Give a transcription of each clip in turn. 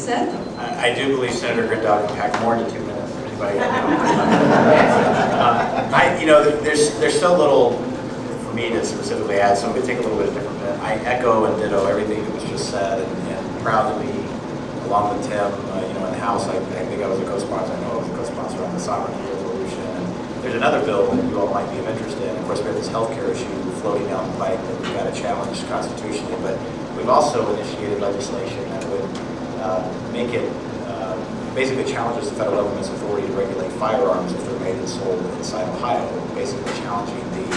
Seth? I do believe Senator Grindow can pack more than 2 minutes. Anybody there's so little for me to specifically add, so I'm going to take a little bit of different bit. I echo and ditto everything that was just said, and proud to be, along with Tim, in the House. I think I was a co-sponsor. I know I was a co-sponsor on the sovereignty resolution. And there's another bill that you all might be of interest in. Of course, we have this healthcare issue floating down the pipe that we've got to challenge constitutionally, but we've also initiated legislation that would make it basically challenges the federal government's authority to regulate firearms if they're made and sold inside Ohio, basically challenging the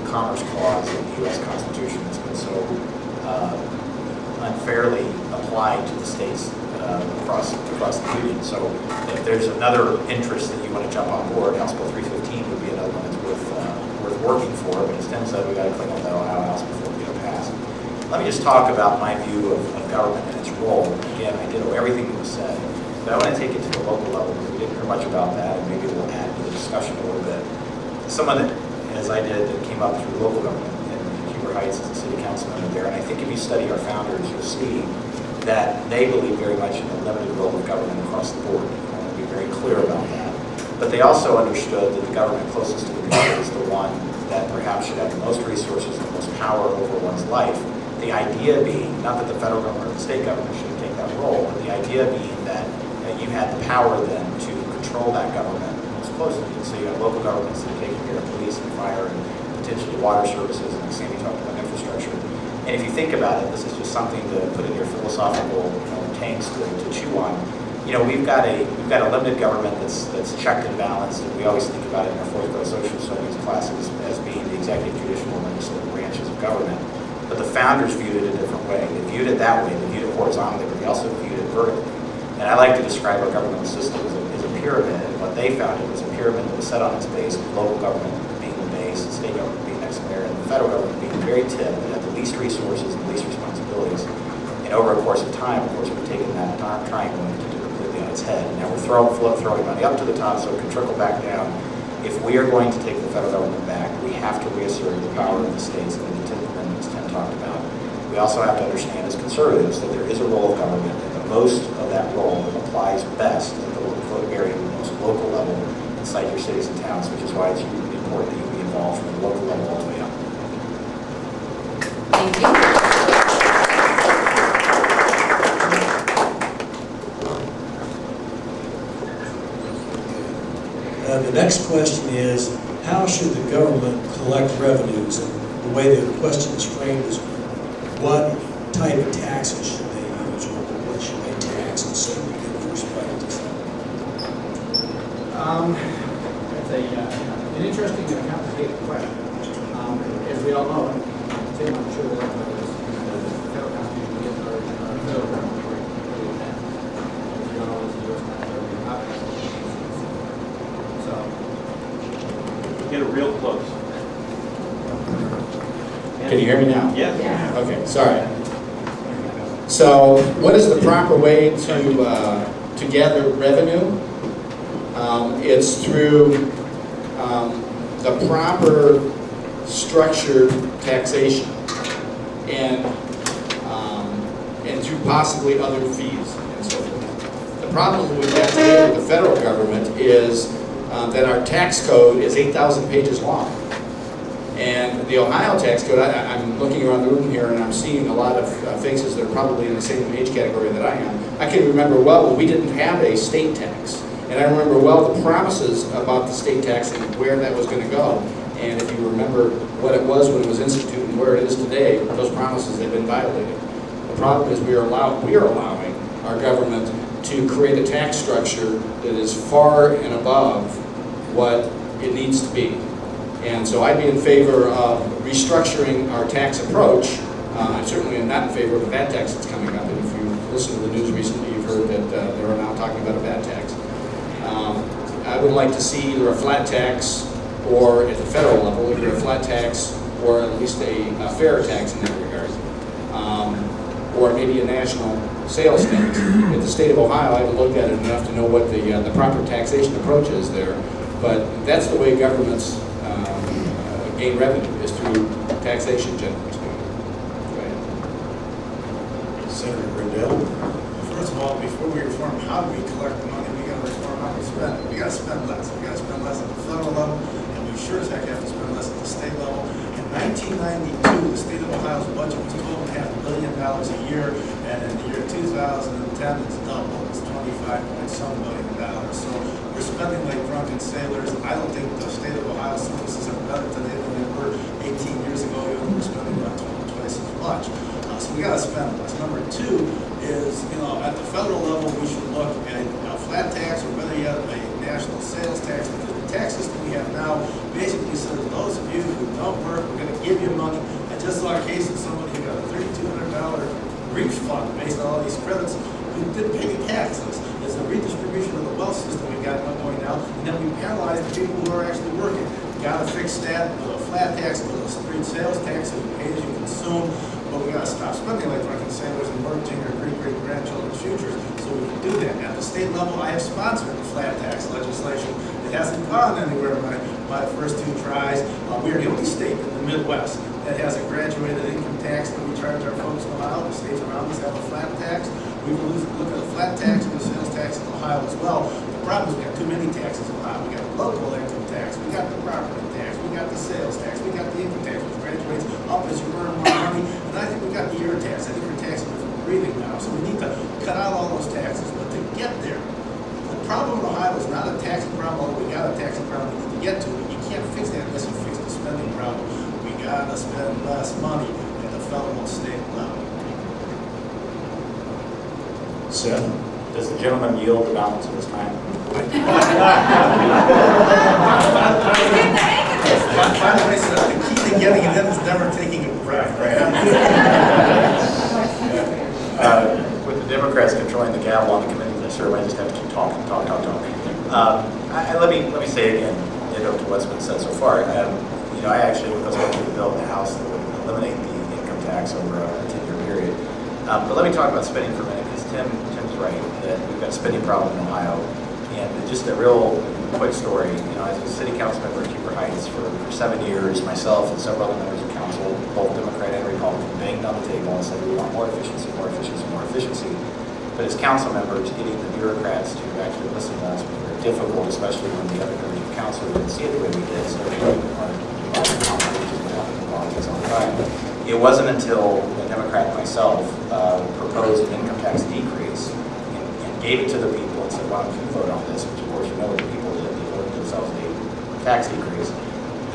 Commerce Clause of the U.S. Constitution that's been so unfairly applied to the states across the union. So if there's another interest that you want to jump on board, House Bill 315 would be another one that's worth working for. But as Tim said, we've got to clean up that Ohio House before we get it passed. Let me just talk about my view of government and its role. Again, I did everything that was said, but I want to take it to the local level because we didn't hear much about that, and maybe we'll add to the discussion a little bit. Someone that, as I did, that came up through local government in Huber Heights as a city council member there, and I think if you study our founders, you'll see that they believe very much in a limited role of government across the board. I want to be very clear about that. But they also understood that the government closest to the people is the one that perhaps should have the most resources and the most power over one's life. The idea being, not that the federal government or the state government should take that role, but the idea being that you had the power then to control that government most closely. So you have local governments that are taking care of police and fire and potentially water services, and Sandy talked about infrastructure. And if you think about it, this is just something to put in your philosophical tanks to chew on. We've got a limited government that's checked and balanced, and we always think about it in our fourth grade social studies classes as being the executive, judicial, and legislative branches of government. But the founders viewed it a different way. They viewed it that way. They viewed it horizontally, but they also viewed it vertically. And I like to describe our governmental system as a pyramid. And what they found was a pyramid that was set on its base, with local government being the base, the state government being next there, and the federal government being the very tip that had the least resources and the least responsibilities. And over a course of time, of course, we've taken that triangle and turned it completely on its head. And now we're throwing money up to the top so it can trickle back down. If we are going to take the federal government back, we have to reassert the power of the states and the 10th Amendment Tim talked about. We also have to understand as conservatives that there is a role of government, and the most of that role applies best at the very most local level inside your cities and towns, which is why it's important that you be involved from the local level all the way up. Thank you. The next question is, how should the government collect revenues? And the way the question is framed is, what type of taxes should they use, or what should they tax, and so we get first practice? It's an interesting and complicated question. As we all know, Tim, I'm sure that the federal constitution gives our federal government really that. As you all know, the U.S. Get it real close. Can you hear me now? Yes. Yeah. Okay, sorry. So, what is the proper way to gather revenue? It's through the proper structured taxation and through possibly other fees and so forth. The problem we've got today with the federal government is that our tax code is 8,000 pages long. And the Ohio tax code, I'm looking around the room here and I'm seeing a lot of faces that are probably in the same age category that I am. I can remember well when we didn't have a state tax. And I remember well the promises about the state tax and where that was going to go. And if you remember what it was when it was instituted and where it is today, those promises have been violated. The problem is we are allowing our government to create a tax structure that is far and above what it needs to be. And so I'd be in favor of restructuring our tax approach. I certainly am not in favor of a VAT tax that's coming up. And if you listen to the news recently, you've heard that they're now talking about a VAT tax. I would like to see either a flat tax or at the federal level, either a flat tax or at least a fair tax in that regard. Or maybe a national sales tax. In the state of Ohio, I haven't looked at it enough to know what the proper taxation approach is there. But that's the way governments gain revenue, is through taxation, generally speaking. So Senator Rendell. First of all, before we reform how we collect the money, we gotta reform how we spend it. We gotta spend less. We gotta spend less at the federal level, and we sure as heck have to spend less at the state level. In 1992, the state of Ohio's budget was $12.5 billion a year, and in the year 2010, it's doubled. It's 25-point-some billion dollars. So we're spending like drunken sailors. I don't think the state of Ohio services are better today than they were 18 years ago. We're spending about twice as much. So we got to spend less. Number two is, at the federal level, we should look at a flat tax or better yet, a national sales tax, because the tax system we have now basically says those of you who don't work, we're going to give you money. I just saw a case of somebody who got a $3,200 refund based on all these credits who didn't pay taxes. There's a redistribution of the wealth system we got going now, and then we penalize the people who are actually working. We got to fix that with a flat tax, with a straight sales tax, so you pay as you consume. But we got to stop spending like drunken sailors and mortgaging our great-great-grandchildren's futures so we can do that. At the state level, I have sponsored the flat tax legislation. It hasn't gone anywhere my first two tries. We are the only state in the Midwest that has a graduated income tax that we charge our folks in Ohio. The states around us have a flat tax. We will look at a flat tax and a sales tax in Ohio as well. The problem is we got too many taxes in Ohio. We got the local income tax, we got the property tax, we got the sales tax, we got the income tax, which graduates up as you earn more money, and I think we got the year tax. I think we're taxing it for breathing now, so we need to cut out all those taxes. But to get there, the problem in Ohio is not a taxing problem, although we got a taxing problem we need to get to, but you can't fix that unless you fix the spending problem. We gotta spend less money at the federal and state level. Seth? Does the gentleman yield the balance of his time? By the way, so the key to getting it in is never taking a breath, right? With the Democrats controlling the gavel on the committee, I serve, I just have to keep talking. Let me say again, to what's been said so far. I actually was working to build in the House that would eliminate the income tax over a 10-year period. But let me talk about spending for a minute, because Tim's right that we've got a spending problem in Ohio. And just a real quick story, as a city council member of Keeper Heights for 7 years, myself and several other members of council, both Democrat and Republican, banged on the table and said we want more efficiency, more efficiency, more efficiency. But as council members, getting the bureaucrats to actually listen to us was very difficult, especially when the other members of council didn't see it the way we did. So it wasn't until the Democrat and myself proposed an income tax decrease and gave it to the people and said, why don't you vote on this? Which of course you know what the people did. They voted themselves a tax decrease.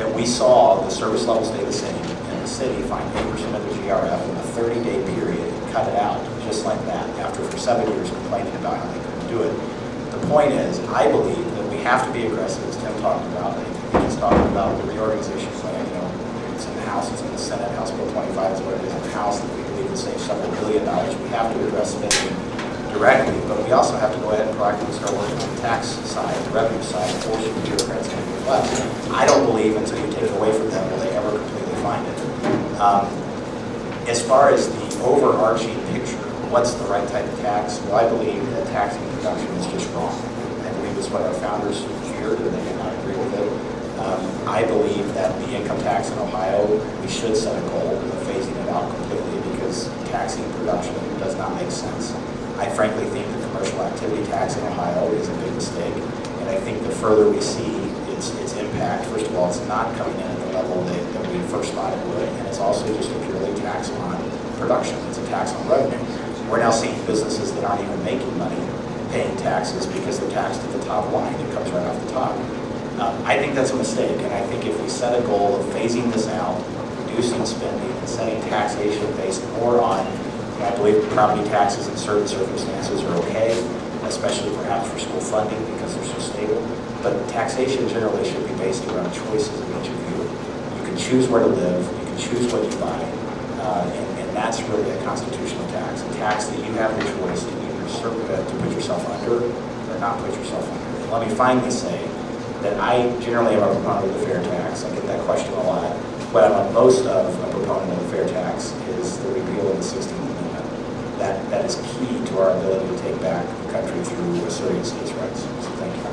That we saw the service level stay the same, and the city find 8% of the GRF in a 30-day period and cut it out just like that after for 7 years complaining about how they couldn't do it. The point is, I believe that we have to be aggressive, as Tim talked about. I think he's talking about the reorganization plan. It's in the House, it's in the Senate. House Bill 25 is what it is in the House that we believe will save several $billions. We have to address spending directly, but we also have to go ahead and proactively start working on the tax side, the revenue side, forcing the bureaucrats to do less. I don't believe until you take it away from them will they ever completely find it. As far as the overarching picture, what's the right type of tax? Well, I believe that taxing production is just wrong. I believe it's what our founders feared, and they did not agree with it. I believe that the income tax in Ohio, we should set a goal of phasing it out completely, because taxing production does not make sense. I frankly think the commercial activity tax in Ohio is a big mistake, and I think the further we see its impact, first of all, it's not coming in at the level that we first thought it would, and it's also just a purely tax on production. It's a tax on revenue. We're now seeing businesses that aren't even making money paying taxes because they're taxed at the top line. It comes right off the top. I think that's a mistake, and I think if we set a goal of phasing this out, reducing spending, and setting taxation based more on, I believe property taxes in certain circumstances are okay, especially perhaps for school funding because they're so stable, but taxation generally should be based around choices of each of you. You can choose where to live, you can choose what you buy, and that's really a constitutional tax, a tax that you have the choice to either to put yourself under or not put yourself under. And let me finally say that I generally am a proponent of the fair tax. I get that question a lot. What I'm most of a proponent of the fair tax is the repeal of the 16th Amendment. That is key to our ability to take back the country through asserting states' rights. So thank you.